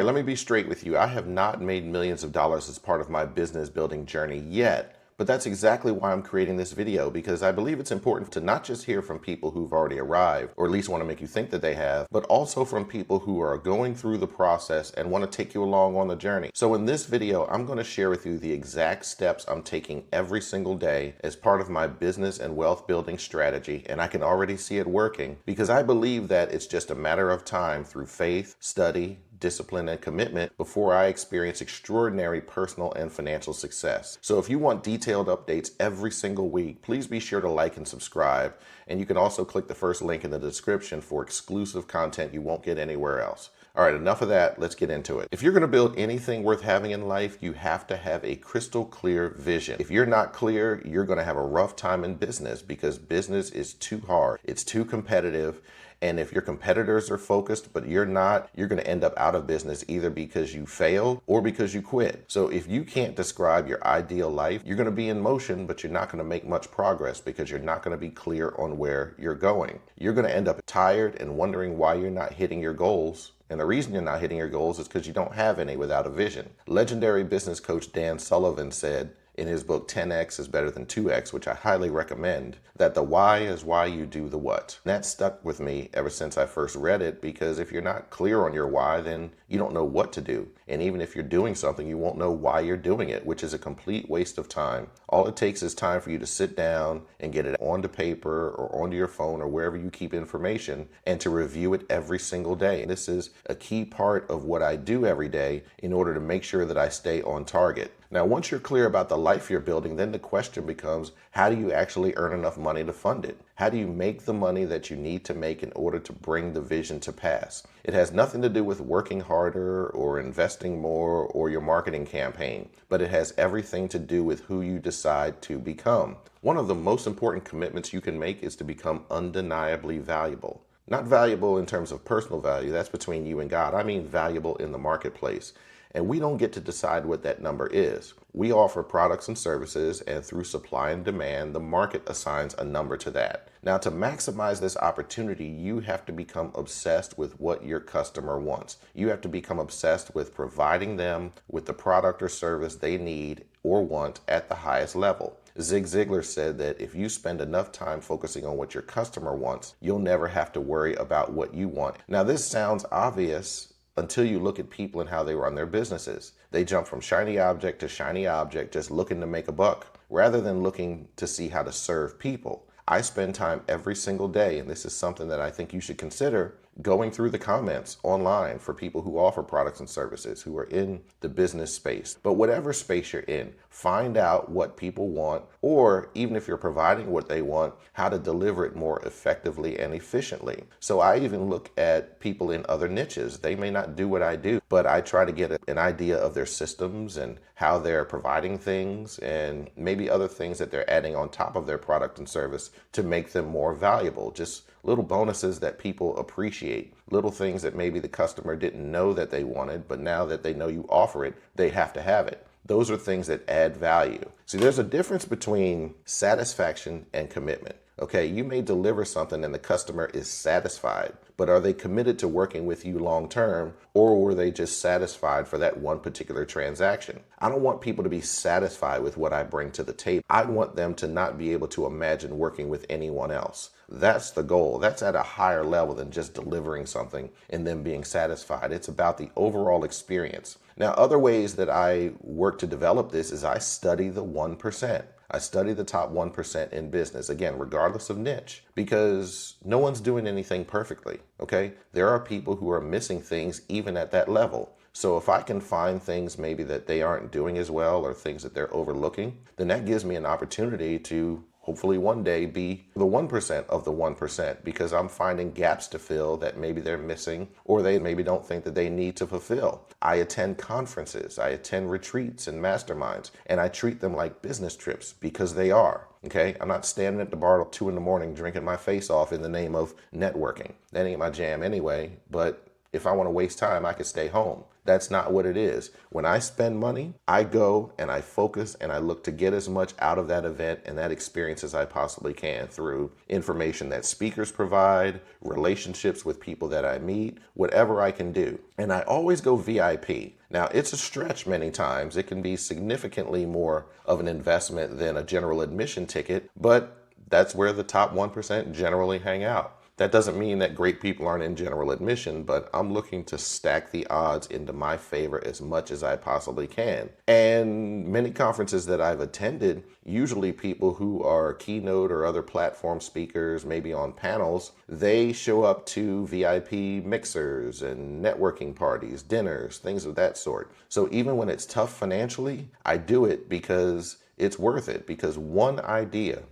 Let me be straight with you. I have not made millions of dollars as part of my business building journey yet, but that's exactly why I'm creating this video, because I believe it's important to not just hear from people who've already arrived, or at least want to make you think that they have, but also from people who are going through the process and want to take you along on the journey. So in this video, I'm going to share with you the exact steps I'm taking every single day as part of my business and wealth building strategy, and I can already see it working because I believe that it's just a matter of time through faith, study, discipline, and commitment before I experience extraordinary personal and financial success. So if you want detailed updates every single week, please be sure to like and subscribe. And you can also click the first link in the description for exclusive content you won't get anywhere else. All right, enough of that. Let's get into it. If you're going to build anything worth having in life, you have to have a crystal clear vision. If you're not clear, you're going to have a rough time in business because business is too hard. It's too competitive. And if your competitors are focused, but you're not, you're going to end up out of business either because you failed or because you quit. So if you can't describe your ideal life, you're going to be in motion, but you're not going to make much progress because you're not going to be clear on where you're going. You're going to end up tired and wondering why you're not hitting your goals. And the reason you're not hitting your goals is because you don't have any without a vision. Legendary business coach Dan Sullivan said in his book 10X is better than 2X, which I highly recommend, that the why is why you do the what. And that stuck with me ever since I first read it, because if you're not clear on your why, then you don't know what to do. And even if you're doing something, you won't know why you're doing it, which is a complete waste of time. All it takes is time for you to sit down and get it onto paper or onto your phone or wherever you keep information, and to review it every single day. And this is a key part of what I do every day in order to make sure that I stay on target. Now, once you're clear about the life you're building, then the question becomes, how do you actually earn enough money to fund it? How do you make the money that you need to make in order to bring the vision to pass? It has nothing to do with working harder or investing more or your marketing campaign, but it has everything to do with who you decide to become. One of the most important commitments you can make is to become undeniably valuable. Not valuable in terms of personal value, that's between you and God. I mean valuable in the marketplace. And we don't get to decide what that number is. We offer products and services, and through supply and demand, the market assigns a number to that. Now, to maximize this opportunity, you have to become obsessed with what your customer wants. You have to become obsessed with providing them with the product or service they need or want at the highest level. Zig Ziglar said that if you spend enough time focusing on what your customer wants, you'll never have to worry about what you want. Now, this sounds obvious until you look at people and how they run their businesses. They jump from shiny object to shiny object, just looking to make a buck, rather than looking to see how to serve people. I spend time every single day, and this is something that I think you should consider, going through the comments online for people who offer products and services, who are in the business space. But whatever space you're in, find out what people want, or even if you're providing what they want, how to deliver it more effectively and efficiently. So I even look at people in other niches. They may not do what I do, but I try to get an idea of their systems and how they're providing things, and maybe other things that they're adding on top of their product and service to make them more valuable. Just little bonuses that people appreciate, little things that maybe the customer didn't know that they wanted, but now that they know you offer it, they have to have it. Those are things that add value. See, there's a difference between satisfaction and commitment. Okay, you may deliver something and the customer is satisfied, but are they committed to working with you long term, or were they just satisfied for that one particular transaction? I don't want people to be satisfied with what I bring to the table. I want them to not be able to imagine working with anyone else. That's the goal. That's at a higher level than just delivering something and then being satisfied. It's about the overall experience. Now, other ways that I work to develop this is I study the 1%. I study the top 1% in business, again, regardless of niche, because no one's doing anything perfectly, okay? There are people who are missing things even at that level. So if I can find things maybe that they aren't doing as well, or things that they're overlooking, then that gives me an opportunity to hopefully one day be the 1% of the 1%, because I'm finding gaps to fill that maybe they're missing, or they maybe don't think that they need to fulfill. I attend conferences, I attend retreats and masterminds, and I treat them like business trips because they are. Okay, I'm not standing at the bar till 2 a.m. drinking my face off in the name of networking. That ain't my jam anyway, but if I want to waste time, I could stay home. That's not what it is. When I spend money, I go and I focus and I look to get as much out of that event and that experience as I possibly can through information that speakers provide, relationships with people that I meet, whatever I can do. And I always go VIP. Now, it's a stretch many times. It can be significantly more of an investment than a general admission ticket, but that's where the top 1% generally hang out. That doesn't mean that great people aren't in general admission, but I'm looking to stack the odds into my favor as much as I possibly can. And many conferences that I've attended, usually people who are keynote or other platform speakers, maybe on panels, they show up to VIP mixers and networking parties, dinners, things of that sort. So even when it's tough financially, I do it because it's worth it, because one idea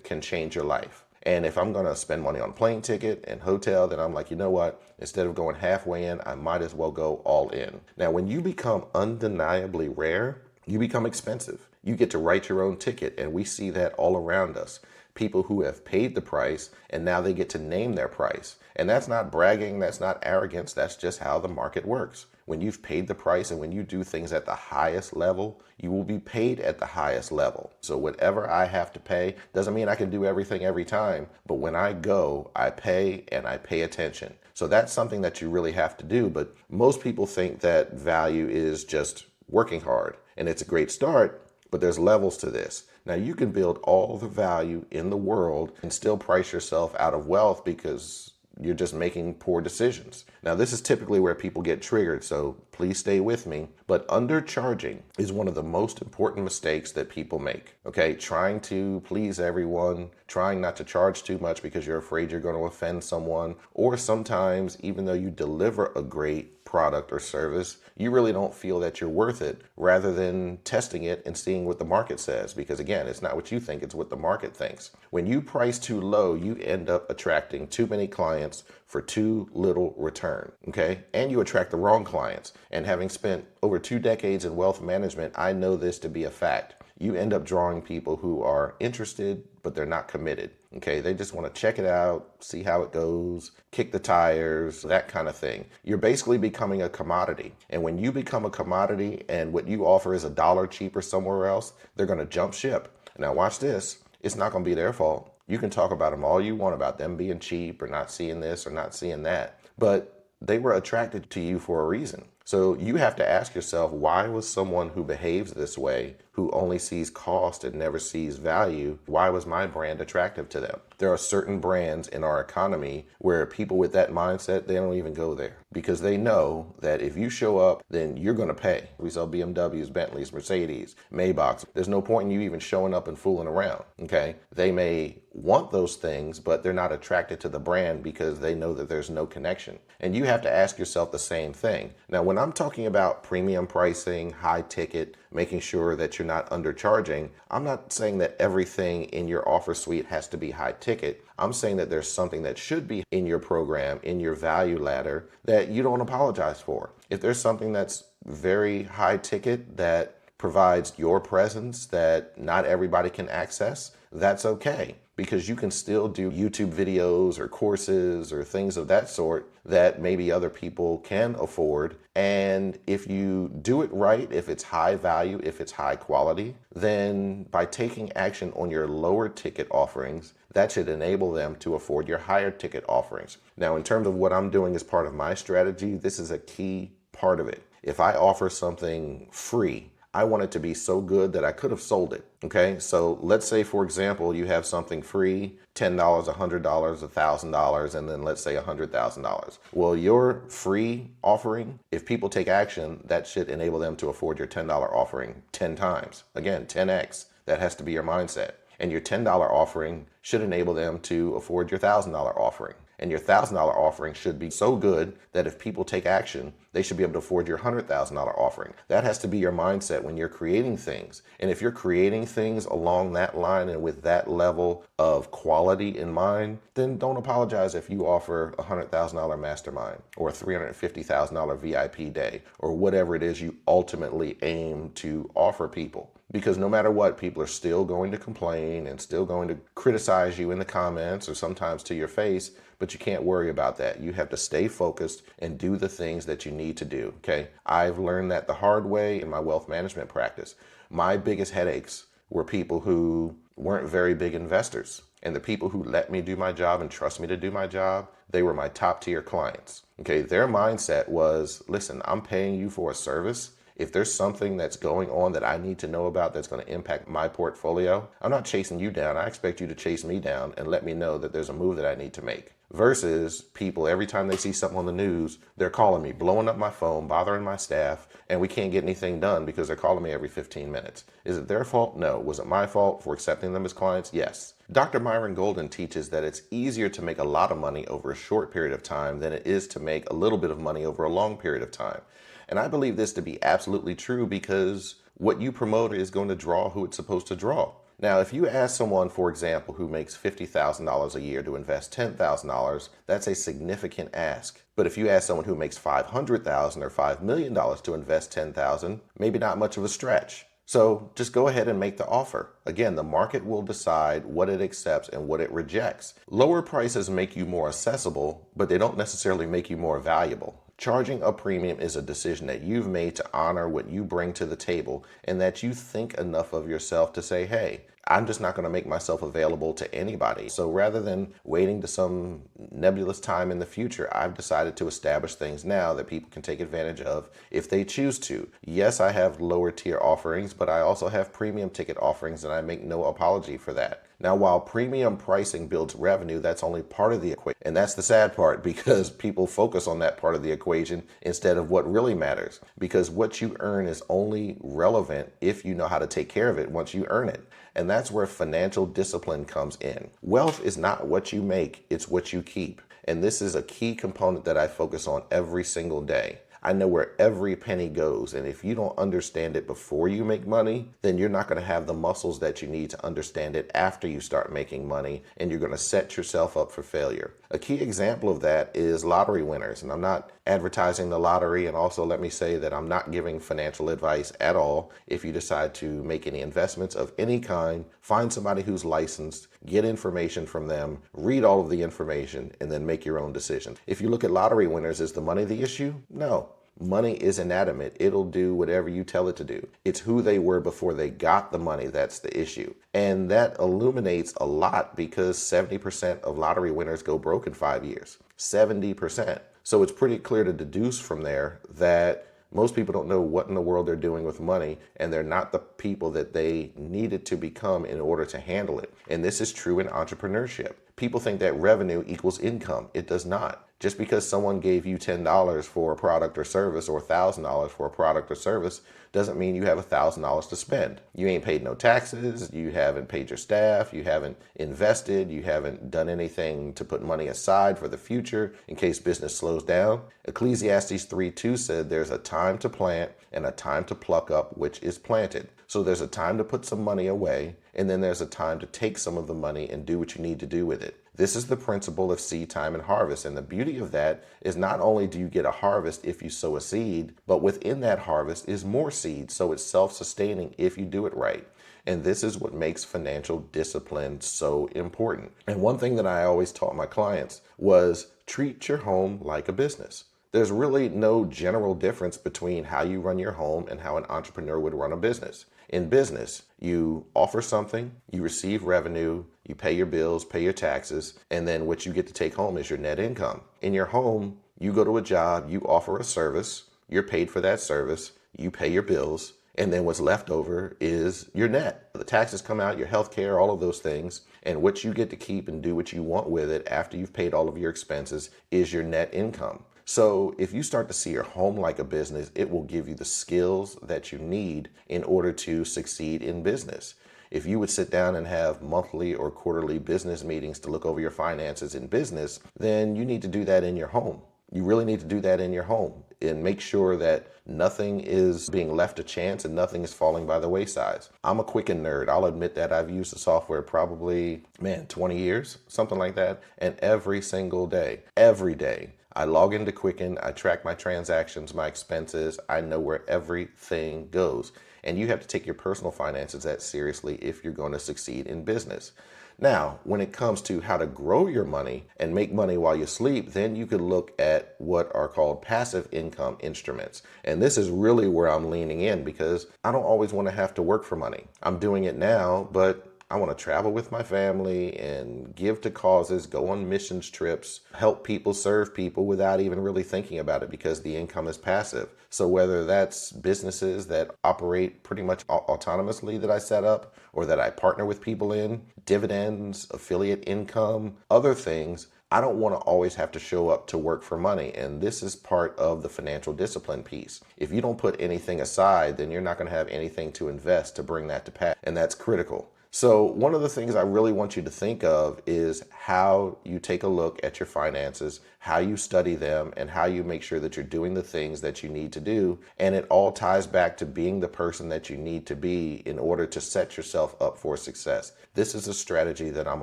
can change your life. And if I'm going to spend money on plane ticket and hotel, then I'm like, you know what? Instead of going halfway in, I might as well go all in. Now, when you become undeniably rare, you become expensive. You get to write your own ticket, and we see that all around us. People who have paid the price, and now they get to name their price. And that's not bragging, that's not arrogance, that's just how the market works. When you've paid the price and when you do things at the highest level, you will be paid at the highest level. So whatever I have to pay doesn't mean I can do everything every time, but when I go, I pay and I pay attention. So that's something that you really have to do, but most people think that value is just working hard, and it's a great start, but there's levels to this. Now, you can build all the value in the world and still price yourself out of wealth because you're just making poor decisions. Now, this is typically where people get triggered, so please stay with me. But undercharging is one of the most important mistakes that people make. Okay, trying to please everyone, trying not to charge too much because you're afraid you're going to offend someone, or sometimes even though you deliver a great product or service, you really don't feel that you're worth it, rather than testing it and seeing what the market says. Because again, it's not what you think, it's what the market thinks. When you price too low, you end up attracting too many clients for too little return, okay? And you attract the wrong clients. And having spent over 2 decades in wealth management, I know this to be a fact. You end up drawing people who are interested, but they're not committed. Okay, they just want to check it out, see how it goes, kick the tires, that kind of thing. You're basically becoming a commodity. And when you become a commodity and what you offer is $1 cheaper somewhere else, they're going to jump ship. Now watch this. It's not going to be their fault. You can talk about them all you want about them being cheap or not seeing this or not seeing that, but they were attracted to you for a reason. So you have to ask yourself, why was someone who behaves this way, who only sees cost and never sees value, why was my brand attractive to them? There are certain brands in our economy where people with that mindset, they don't even go there because they know that if you show up, then you're going to pay. We sell BMWs, Bentleys, Mercedes, Maybachs. There's no point in you even showing up and fooling around, okay? They may want those things, but they're not attracted to the brand because they know that there's no connection. And you have to ask yourself the same thing. Now, when I'm talking about premium pricing, high ticket, making sure that you're not undercharging, I'm not saying that everything in your offer suite has to be high ticket. I'm saying that there's something that should be in your program, in your value ladder, that you don't apologize for. If there's something that's very high ticket that provides your presence that not everybody can access, that's okay. Because you can still do YouTube videos or courses or things of that sort that maybe other people can afford. And if you do it right, if it's high value, if it's high quality, then by taking action on your lower ticket offerings, that should enable them to afford your higher ticket offerings. Now, in terms of what I'm doing as part of my strategy, this is a key part of it. If I offer something free, I want it to be so good that I could have sold it. Okay, so let's say, for example, you have something free, $10, $100, $1,000, and then let's say $100,000. Well, your free offering, if people take action, that should enable them to afford your $10 offering 10 times. Again, 10x. That has to be your mindset. And your $10 offering should enable them to afford your $1,000 offering. And your $1,000 offering should be so good that if people take action, they should be able to afford your $100,000 offering. That has to be your mindset when you're creating things. And if you're creating things along that line and with that level of quality in mind, then don't apologize if you offer a $100,000 mastermind or a $350,000 VIP day or whatever it is you ultimately aim to offer people. because no matter what, people are still going to complain and still going to criticize you in the comments or sometimes to your face, but you can't worry about that. You have to stay focused and do the things that you need to do, okay? I've learned that the hard way in my wealth management practice. My biggest headaches were people who weren't very big investors. And the people who let me do my job and trust me to do my job, they were my top tier clients. Okay, their mindset was, listen, I'm paying you for a service. If there's something that's going on that I need to know about that's going to impact my portfolio, I'm not chasing you down. I expect you to chase me down and let me know that there's a move that I need to make. Versus people, every time they see something on the news, they're calling me, blowing up my phone, bothering my staff, and we can't get anything done because they're calling me every 15 minutes. Is it their fault? No. Was it my fault for accepting them as clients? Yes. Dr. Myron Golden teaches that it's easier to make a lot of money over a short period of time than it is to make a little bit of money over a long period of time. And I believe this to be absolutely true because what you promote is going to draw who it's supposed to draw. Now, if you ask someone, for example, who makes $50,000 a year to invest $10,000, that's a significant ask. But if you ask someone who makes $500,000 or $5 million to invest $10,000, maybe not much of a stretch. So just go ahead and make the offer. Again, the market will decide what it accepts and what it rejects. Lower prices make you more accessible, but they don't necessarily make you more valuable. Charging a premium is a decision that you've made to honor what you bring to the table and that you think enough of yourself to say, hey, I'm just not going to make myself available to anybody. So rather than waiting to some nebulous time in the future, I've decided to establish things now that people can take advantage of if they choose to. Yes, I have lower tier offerings, but I also have premium ticket offerings, and I make no apology for that. Now, while premium pricing builds revenue, that's only part of the equation. And that's the sad part, because people focus on that part of the equation instead of what really matters. Because what you earn is only relevant if you know how to take care of it once you earn it. And that's where financial discipline comes in. Wealth is not what you make, it's what you keep. And this is a key component that I focus on every single day. I know where every penny goes, and if you don't understand it before you make money, then you're not going to have the muscles that you need to understand it after you start making money, and you're going to set yourself up for failure. A key example of that is lottery winners, and I'm not advertising the lottery, and also let me say that I'm not giving financial advice at all. If you decide to make any investments of any kind, find somebody who's licensed, get information from them, read all of the information, and then make your own decision. If you look at lottery winners, is the money the issue? No. Money is inanimate. It'll do whatever you tell it to do. It's who they were before they got the money that's the issue. And that illuminates a lot because 70% of lottery winners go broke in 5 years. 70%. So it's pretty clear to deduce from there that most people don't know what in the world they're doing with money, and they're not the people that they needed to become in order to handle it. And this is true in entrepreneurship. People think that revenue equals income. It does not. Just because someone gave you $10 for a product or service or $1,000 for a product or service doesn't mean you have $1,000 to spend. You ain't paid no taxes, you haven't paid your staff, you haven't invested, you haven't done anything to put money aside for the future in case business slows down. Ecclesiastes 3:2 said there's a time to plant and a time to pluck up which is planted. So there's a time to put some money away, and then there's a time to take some of the money and do what you need to do with it. This is the principle of seed time and harvest. And the beauty of that is not only do you get a harvest if you sow a seed, but within that harvest is more seed. So it's self-sustaining if you do it right. And this is what makes financial discipline so important. And one thing that I always taught my clients was treat your home like a business. There's really no general difference between how you run your home and how an entrepreneur would run a business. In business, you offer something, you receive revenue, you pay your bills, pay your taxes, and then what you get to take home is your net income. In your home, you go to a job, you offer a service, you're paid for that service, you pay your bills, and then what's left over is your net. The taxes come out, your health care, all of those things, and what you get to keep and do what you want with it after you've paid all of your expenses is your net income. So if you start to see your home like a business, it will give you the skills that you need in order to succeed in business. If you would sit down and have monthly or quarterly business meetings to look over your finances in business, then you need to do that in your home. You really need to do that in your home and make sure that nothing is being left to chance and nothing is falling by the wayside. I'm a Quicken nerd. I'll admit that I've used the software probably, 20 years, something like that. And every single day, every day, I log into Quicken, I track my transactions, my expenses, I know where everything goes. And you have to take your personal finances that seriously if you're going to succeed in business. Now, when it comes to how to grow your money and make money while you sleep, then you could look at what are called passive income instruments. And this is really where I'm leaning in because I don't always want to have to work for money. I'm doing it now, but I want to travel with my family and give to causes, go on missions trips, help people, serve people without even really thinking about it because the income is passive. So whether that's businesses that operate pretty much autonomously that I set up or that I partner with people in, dividends, affiliate income, other things, I don't want to always have to show up to work for money. And this is part of the financial discipline piece. If you don't put anything aside, then you're not going to have anything to invest to bring that to pass. And that's critical. So one of the things I really want you to think of is how you take a look at your finances, how you study them, and how you make sure that you're doing the things that you need to do. And it all ties back to being the person that you need to be in order to set yourself up for success. This is a strategy that I'm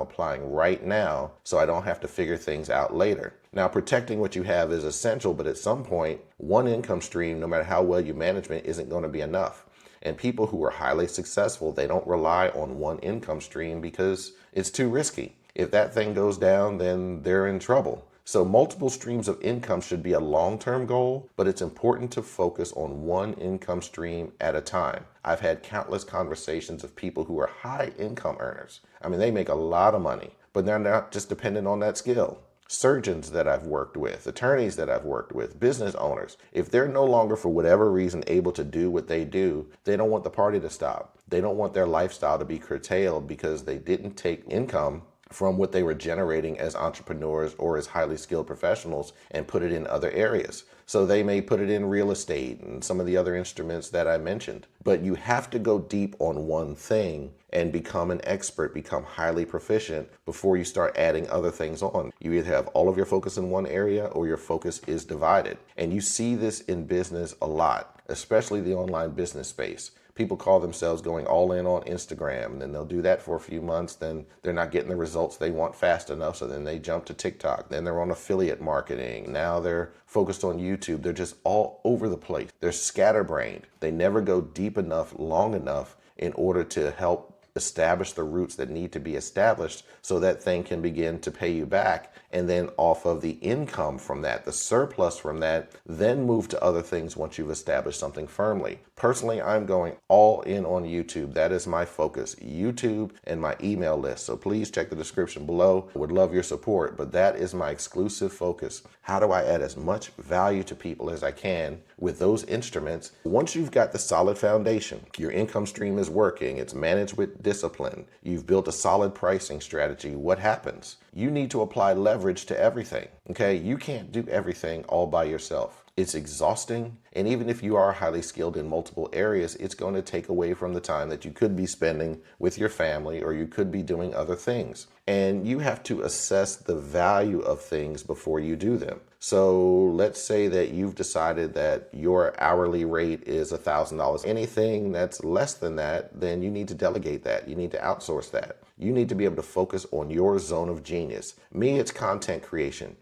applying right now so I don't have to figure things out later. Now, protecting what you have is essential, but at some point, one income stream, no matter how well you manage it, isn't going to be enough. And people who are highly successful, they don't rely on one income stream because it's too risky. If that thing goes down, then they're in trouble. So multiple streams of income should be a long-term goal, but it's important to focus on one income stream at a time. I've had countless conversations of people who are high income earners. I mean, they make a lot of money, but they're not just dependent on that skill. Surgeons that I've worked with, attorneys that I've worked with, business owners, if they're no longer for whatever reason able to do what they do, they don't want the party to stop. They don't want their lifestyle to be curtailed because they didn't take income from what they were generating as entrepreneurs or as highly skilled professionals and put it in other areas. So they may put it in real estate and some of the other instruments that I mentioned. But you have to go deep on one thing and become an expert, become highly proficient before you start adding other things on. You either have all of your focus in one area or your focus is divided. And you see this in business a lot, especially the online business space. People call themselves going all in on Instagram, and then they'll do that for a few months, then they're not getting the results they want fast enough, so then they jump to TikTok, then they're on affiliate marketing, now they're focused on YouTube. They're just all over the place. They're scatterbrained. They never go deep enough, long enough in order to help establish the roots that need to be established so that thing can begin to pay you back. And then off of the income from that, the surplus from that, then move to other things once you've established something firmly. Personally, I'm going all in on YouTube. That is my focus, YouTube and my email list. So please check the description below. I would love your support, but that is my exclusive focus. How do I add as much value to people as I can with those instruments? Once you've got the solid foundation, your income stream is working, it's managed with discipline, you've built a solid pricing strategy, what happens? You need to apply leverage to everything, okay? You can't do everything all by yourself. It's exhausting, and even if you are highly skilled in multiple areas, it's going to take away from the time that you could be spending with your family or you could be doing other things. And you have to assess the value of things before you do them. So let's say that you've decided that your hourly rate is $1,000. Anything that's less than that, then you need to delegate that. You need to outsource that. You need to be able to focus on your zone of genius. Me, it's content creation.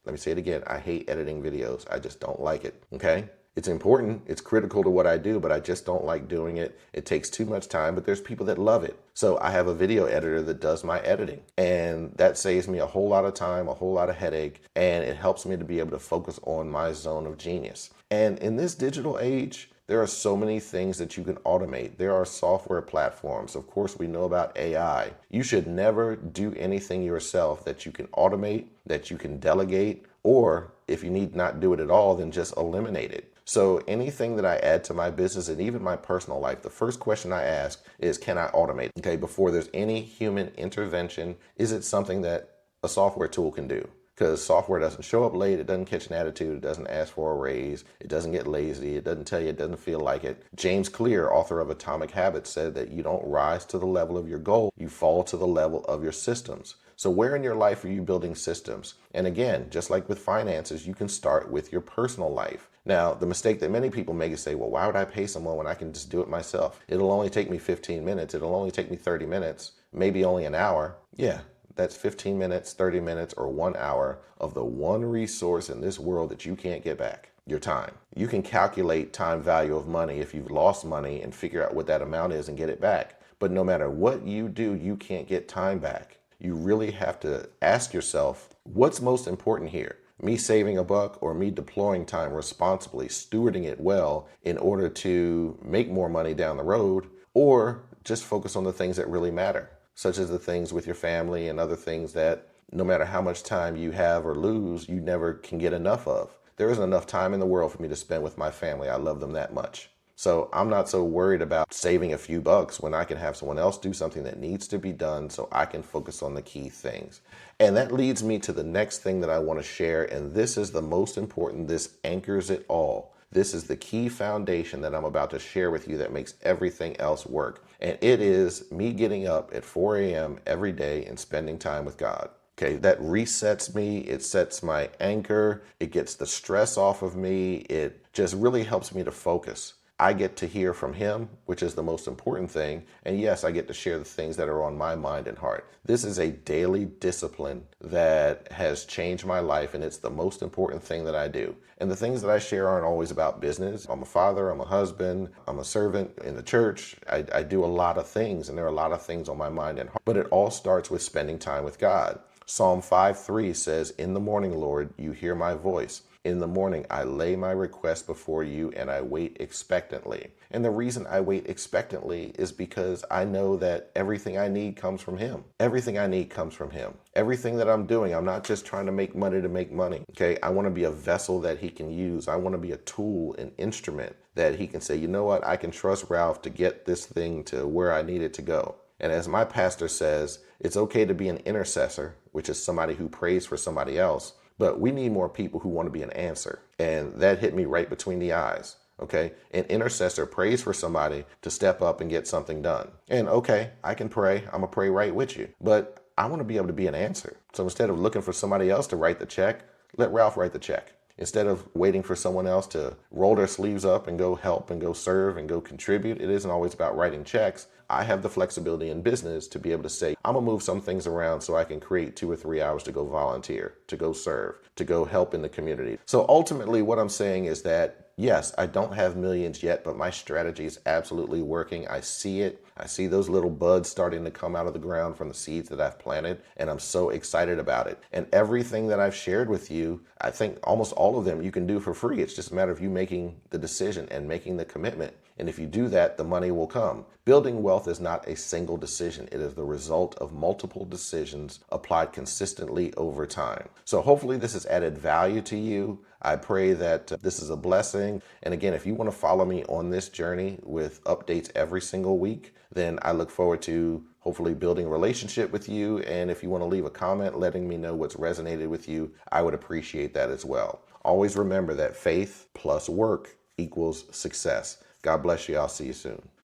Let me say it again, I hate editing videos. I just don't like it, okay? It's important, it's critical to what I do, but I just don't like doing it. It takes too much time, but there's people that love it. So I have a video editor that does my editing, and that saves me a whole lot of time, a whole lot of headache, and it helps me to be able to focus on my zone of genius. And in this digital age, there are so many things that you can automate. There are software platforms. Of course, we know about AI. You should never do anything yourself that you can automate, that you can delegate, or if you need not do it at all, then just eliminate it. So anything that I add to my business and even my personal life, the first question I ask is, can I automate? Okay, before there's any human intervention, is it something that a software tool can do? Because software doesn't show up late, it doesn't catch an attitude, it doesn't ask for a raise, it doesn't get lazy, it doesn't tell you it doesn't feel like it. James Clear, author of Atomic Habits, said that you don't rise to the level of your goal, you fall to the level of your systems. So where in your life are you building systems? And again, just like with finances, you can start with your personal life. Now, the mistake that many people make is say, well, why would I pay someone when I can just do it myself? It'll only take me 15 minutes, it'll only take me 30 minutes, maybe only an hour. Yeah. That's 15 minutes, 30 minutes, or 1 hour of the one resource in this world that you can't get back, your time. You can calculate time value of money if you've lost money and figure out what that amount is and get it back. But no matter what you do, you can't get time back. You really have to ask yourself, what's most important here? Me saving a buck or me deploying time responsibly, stewarding it well in order to make more money down the road, or just focus on the things that really matter, such as the things with your family and other things that no matter how much time you have or lose, you never can get enough of. There isn't enough time in the world for me to spend with my family. I love them that much. So I'm not so worried about saving a few bucks when I can have someone else do something that needs to be done so I can focus on the key things. And that leads me to the next thing that I want to share. And this is the most important. This anchors it all. This is the key foundation that I'm about to share with you that makes everything else work. And it is me getting up at 4 a.m. every day and spending time with God. Okay, that resets me. It sets my anchor. It gets the stress off of me. It just really helps me to focus. I get to hear from him, which is the most important thing. And yes, I get to share the things that are on my mind and heart. This is a daily discipline that has changed my life, and it's the most important thing that I do. And the things that I share aren't always about business. I'm a father, I'm a husband, I'm a servant in the church. I do a lot of things, and there are a lot of things on my mind and heart. But it all starts with spending time with God. Psalm 5:3 says, "In the morning, Lord, you hear my voice. In the morning, I lay my request before you and I wait expectantly." And the reason I wait expectantly is because I know that everything I need comes from him. Everything I need comes from him. Everything that I'm doing, I'm not just trying to make money. Okay. I want to be a vessel that he can use. I want to be a tool, an instrument that he can say, you know what? I can trust Ralph to get this thing to where I need it to go. And as my pastor says, it's okay to be an intercessor, which is somebody who prays for somebody else. But we need more people who want to be an answer. And that hit me right between the eyes. Okay. An intercessor prays for somebody to step up and get something done. And okay, I can pray. I'm going to pray right with you. But I want to be able to be an answer. So instead of looking for somebody else to write the check, let Ralph write the check. Instead of waiting for someone else to roll their sleeves up and go help and go serve and go contribute, it isn't always about writing checks. I have the flexibility in business to be able to say, I'm going to move some things around so I can create 2 or 3 hours to go volunteer, to go serve, to go help in the community. So ultimately what I'm saying is that, yes, I don't have millions yet, but my strategy is absolutely working. I see it. I see those little buds starting to come out of the ground from the seeds that I've planted, and I'm so excited about it. And everything that I've shared with you, I think almost all of them you can do for free. It's just a matter of you making the decision and making the commitment. And if you do that, the money will come. Building wealth is not a single decision. It is the result of multiple decisions applied consistently over time. So hopefully this has added value to you. I pray that this is a blessing. And again, if you want to follow me on this journey with updates every single week, then I look forward to hopefully building a relationship with you. And if you want to leave a comment letting me know what's resonated with you, I would appreciate that as well. Always remember that faith plus work equals success. God bless you. I'll see you soon.